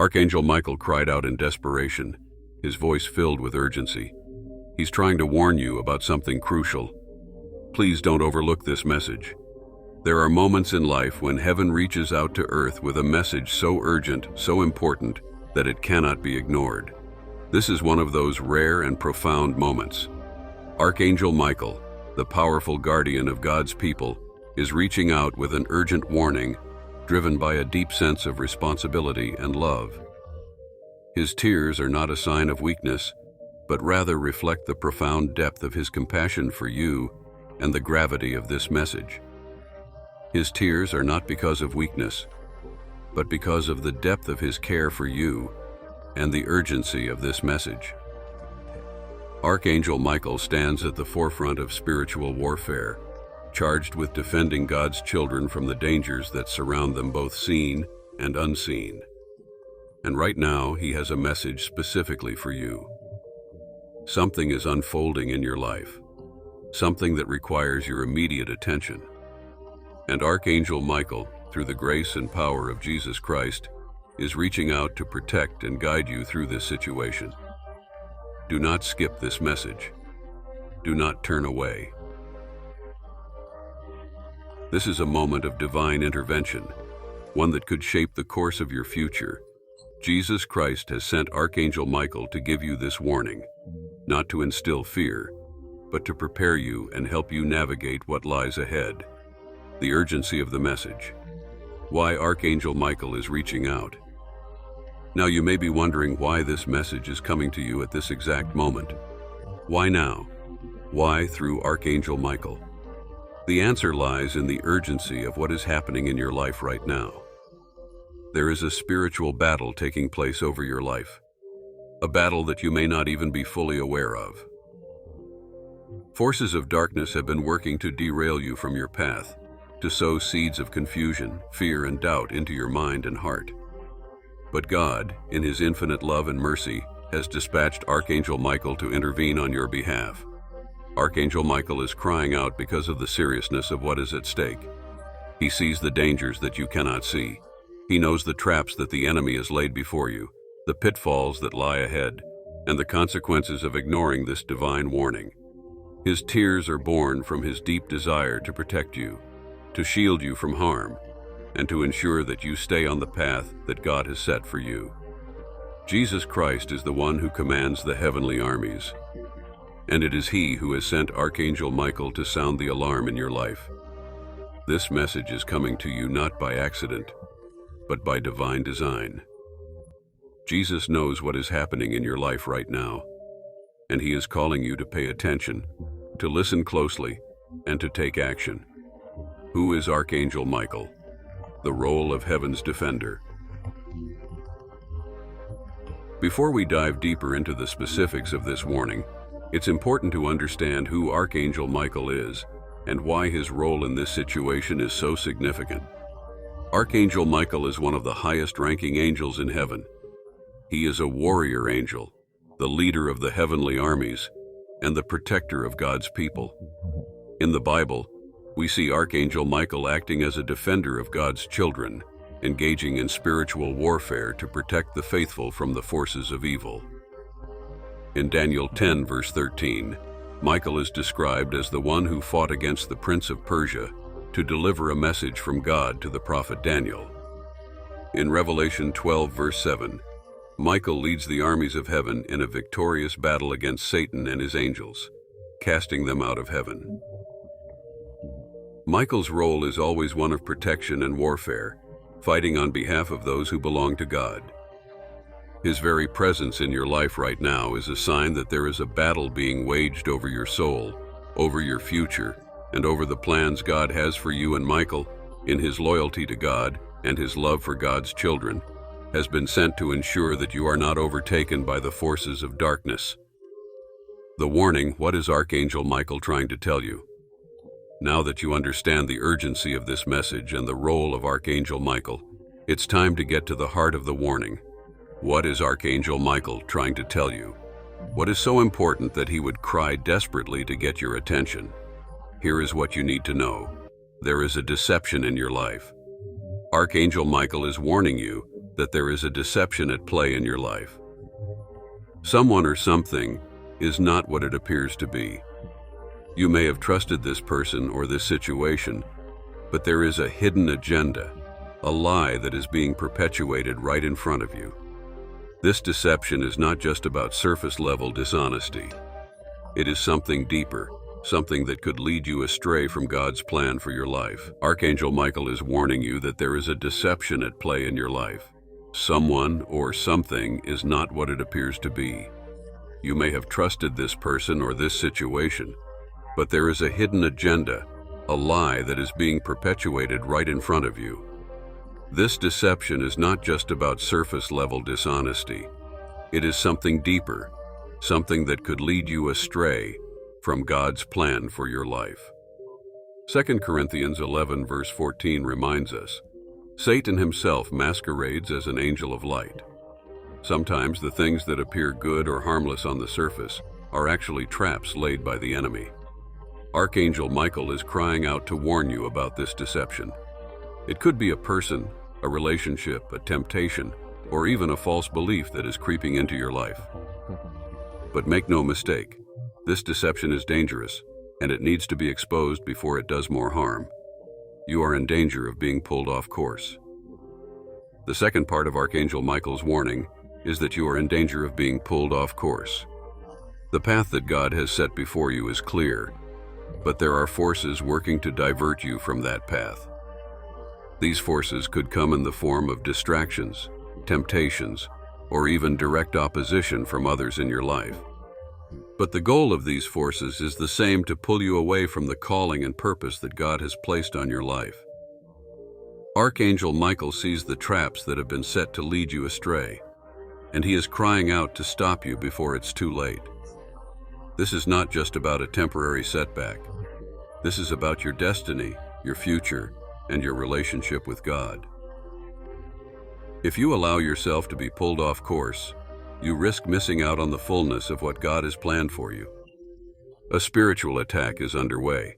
Archangel Michael cried out in desperation, his voice filled with urgency. He's trying to warn you about something crucial. Please don't overlook this message. There are moments in life when heaven reaches out to earth with a message so urgent, so important, that it cannot be ignored. This is one of those rare and profound moments. Archangel Michael, the powerful guardian of God's people, is reaching out with an urgent warning, driven by a deep sense of responsibility and love. His tears are not a sign of weakness, but rather reflect the profound depth of his compassion for you and the gravity of this message. His tears are not because of weakness, but because of the depth of his care for you and the urgency of this message. Archangel Michael stands at the forefront of spiritual warfare, charged with defending God's children from the dangers that surround them, both seen and unseen. And right now, he has a message specifically for you. Something is unfolding in your life, something that requires your immediate attention. And Archangel Michael, through the grace and power of Jesus Christ, is reaching out to protect and guide you through this situation. Do not skip this message. Do not turn away. This is a moment of divine intervention, one that could shape the course of your future. Jesus Christ has sent Archangel Michael to give you this warning, not to instill fear, but to prepare you and help you navigate what lies ahead. The urgency of the message. Why Archangel Michael is reaching out. Now you may be wondering why this message is coming to you at this exact moment. Why now? Why through Archangel Michael? The answer lies in the urgency of what is happening in your life right now. There is a spiritual battle taking place over your life, a battle that you may not even be fully aware of. Forces of darkness have been working to derail you from your path, to sow seeds of confusion, fear, and doubt into your mind and heart. But God, in his infinite love and mercy, has dispatched Archangel Michael to intervene on your behalf. Archangel Michael is crying out because of the seriousness of what is at stake. He sees the dangers that you cannot see. He knows the traps that the enemy has laid before you, the pitfalls that lie ahead, and the consequences of ignoring this divine warning. His tears are born from his deep desire to protect you, to shield you from harm, and to ensure that you stay on the path that God has set for you. Jesus Christ is the one who commands the heavenly armies, and it is he who has sent Archangel Michael to sound the alarm in your life. This message is coming to you not by accident, but by divine design. Jesus knows what is happening in your life right now, and he is calling you to pay attention, to listen closely, and to take action. Who is Archangel Michael? The role of heaven's defender. Before we dive deeper into the specifics of this warning, it's important to understand who Archangel Michael is and why his role in this situation is so significant. Archangel Michael is one of the highest-ranking angels in heaven. He is a warrior angel, the leader of the heavenly armies, and the protector of God's people. In the Bible, we see Archangel Michael acting as a defender of God's children, engaging in spiritual warfare to protect the faithful from the forces of evil. In Daniel 10, verse 13, Michael is described as the one who fought against the prince of Persia to deliver a message from God to the prophet Daniel. In Revelation 12, verse 7, Michael leads the armies of heaven in a victorious battle against Satan and his angels, casting them out of heaven. Michael's role is always one of protection and warfare, fighting on behalf of those who belong to God. His very presence in your life right now is a sign that there is a battle being waged over your soul, over your future, and over the plans God has for you. And Michael, in his loyalty to God and his love for God's children, has been sent to ensure that you are not overtaken by the forces of darkness. The warning, what is Archangel Michael trying to tell you? Now that you understand the urgency of this message and the role of Archangel Michael, it's time to get to the heart of the warning. What is Archangel Michael trying to tell you? What is so important that he would cry desperately to get your attention? Here is what you need to know. There is a deception in your life. Archangel Michael is warning you that there is a deception at play in your life. Someone or something is not what it appears to be. You may have trusted this person or this situation, but there is a hidden agenda, a lie that is being perpetuated right in front of you. This deception is not just about surface-level dishonesty. It is something deeper, something that could lead you astray from God's plan for your life. Archangel Michael is warning you that there is a deception at play in your life. Someone or something is not what it appears to be. You may have trusted this person or this situation, but there is a hidden agenda, a lie that is being perpetuated right in front of you. This deception is not just about surface-level dishonesty. It is something deeper, something that could lead you astray from God's plan for your life. 2 Corinthians 11 verse 14 reminds us, Satan himself masquerades as an angel of light. Sometimes the things that appear good or harmless on the surface are actually traps laid by the enemy. Archangel Michael is crying out to warn you about this deception. It could be a person, a relationship, a temptation, or even a false belief that is creeping into your life. But make no mistake, this deception is dangerous, and it needs to be exposed before it does more harm. You are in danger of being pulled off course. The second part of Archangel Michael's warning is that you are in danger of being pulled off course. The path that God has set before you is clear, but there are forces working to divert you from that path. These forces could come in the form of distractions, temptations, or even direct opposition from others in your life. But the goal of these forces is the same: to pull you away from the calling and purpose that God has placed on your life. Archangel Michael sees the traps that have been set to lead you astray, and he is crying out to stop you before it's too late. This is not just about a temporary setback. This is about your destiny, your future, and your relationship with God. If you allow yourself to be pulled off course, you risk missing out on the fullness of what God has planned for you. A spiritual attack is underway.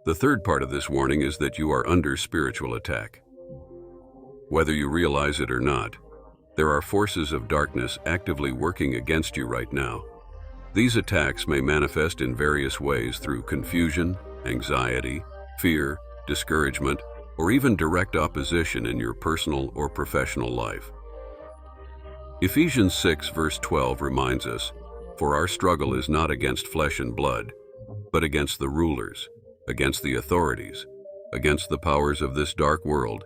The third part of this warning is that you are under spiritual attack. Whether you realize it or not, there are forces of darkness actively working against you right now. These attacks may manifest in various ways through confusion, anxiety, fear, discouragement, or even direct opposition in your personal or professional life. Ephesians 6 verse 12 reminds us, "For our struggle is not against flesh and blood, but against the rulers, against the authorities, against the powers of this dark world,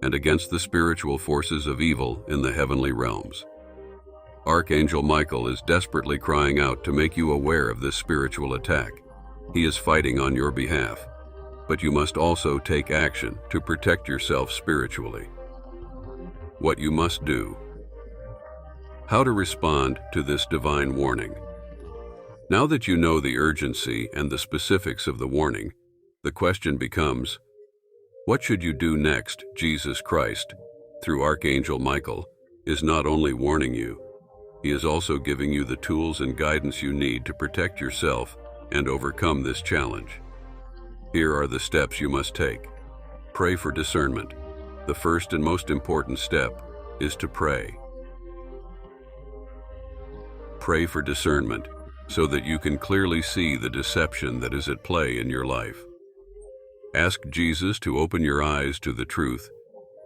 and against the spiritual forces of evil in the heavenly realms." Archangel Michael is desperately crying out to make you aware of this spiritual attack. He is fighting on your behalf, but you must also take action to protect yourself spiritually. What you must do. How to respond to this divine warning. Now that you know the urgency and the specifics of the warning, the question becomes, what should you do next? Jesus Christ, through Archangel Michael, is not only warning you, he is also giving you the tools and guidance you need to protect yourself and overcome this challenge. Here are the steps you must take. Pray for discernment. The first and most important step is to pray. Pray for discernment so that you can clearly see the deception that is at play in your life. Ask Jesus to open your eyes to the truth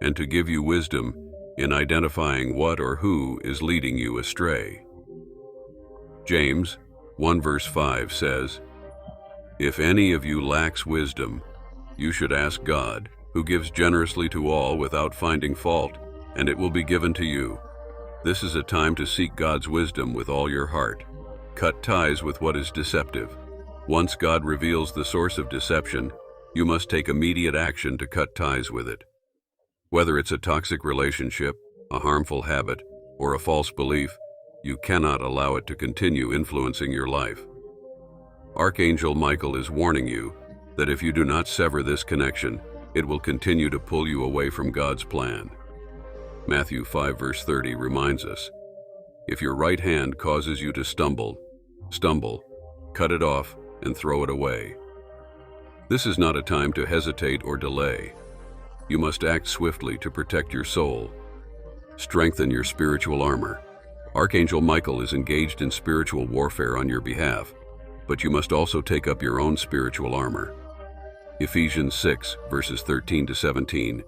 and to give you wisdom in identifying what or who is leading you astray. James 1 verse 5 says, "If any of you lacks wisdom, you should ask God, who gives generously to all without finding fault, and it will be given to you." This is a time to seek God's wisdom with all your heart. Cut ties with what is deceptive. Once God reveals the source of deception, you must take immediate action to cut ties with it. Whether it's a toxic relationship, a harmful habit, or a false belief, you cannot allow it to continue influencing your life. Archangel Michael is warning you that if you do not sever this connection, it will continue to pull you away from God's plan. Matthew 5 verse 30 reminds us, "If your right hand causes you to stumble, cut it off and throw it away." This is not a time to hesitate or delay. You must act swiftly to protect your soul. Strengthen your spiritual armor. Archangel Michael is engaged in spiritual warfare on your behalf, but you must also take up your own spiritual armor. Ephesians 6, verses 13 to 17,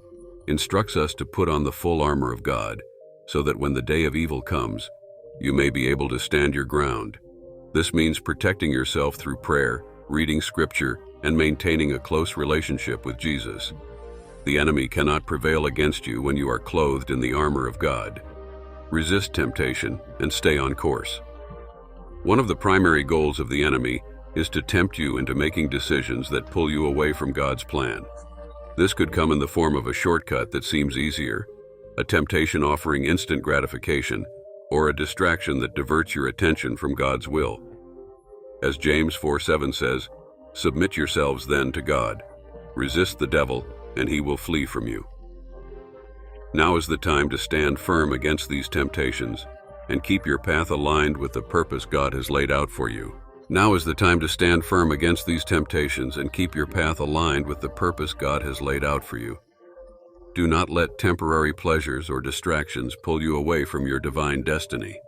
instructs us to put on the full armor of God, so that when the day of evil comes, you may be able to stand your ground. This means protecting yourself through prayer, reading scripture, and maintaining a close relationship with Jesus. The enemy cannot prevail against you when you are clothed in the armor of God. Resist temptation and stay on course. One of the primary goals of the enemy is to tempt you into making decisions that pull you away from God's plan. This could come in the form of a shortcut that seems easier, a temptation offering instant gratification, or a distraction that diverts your attention from God's will. As James 4:7 says, "Submit yourselves then to God. Resist the devil, and he will flee from you." Now is the time to stand firm against these temptations and keep your path aligned with the purpose God has laid out for you. Now is the time to stand firm against these temptations and keep your path aligned with the purpose God has laid out for you. Do not let temporary pleasures or distractions pull you away from your divine destiny.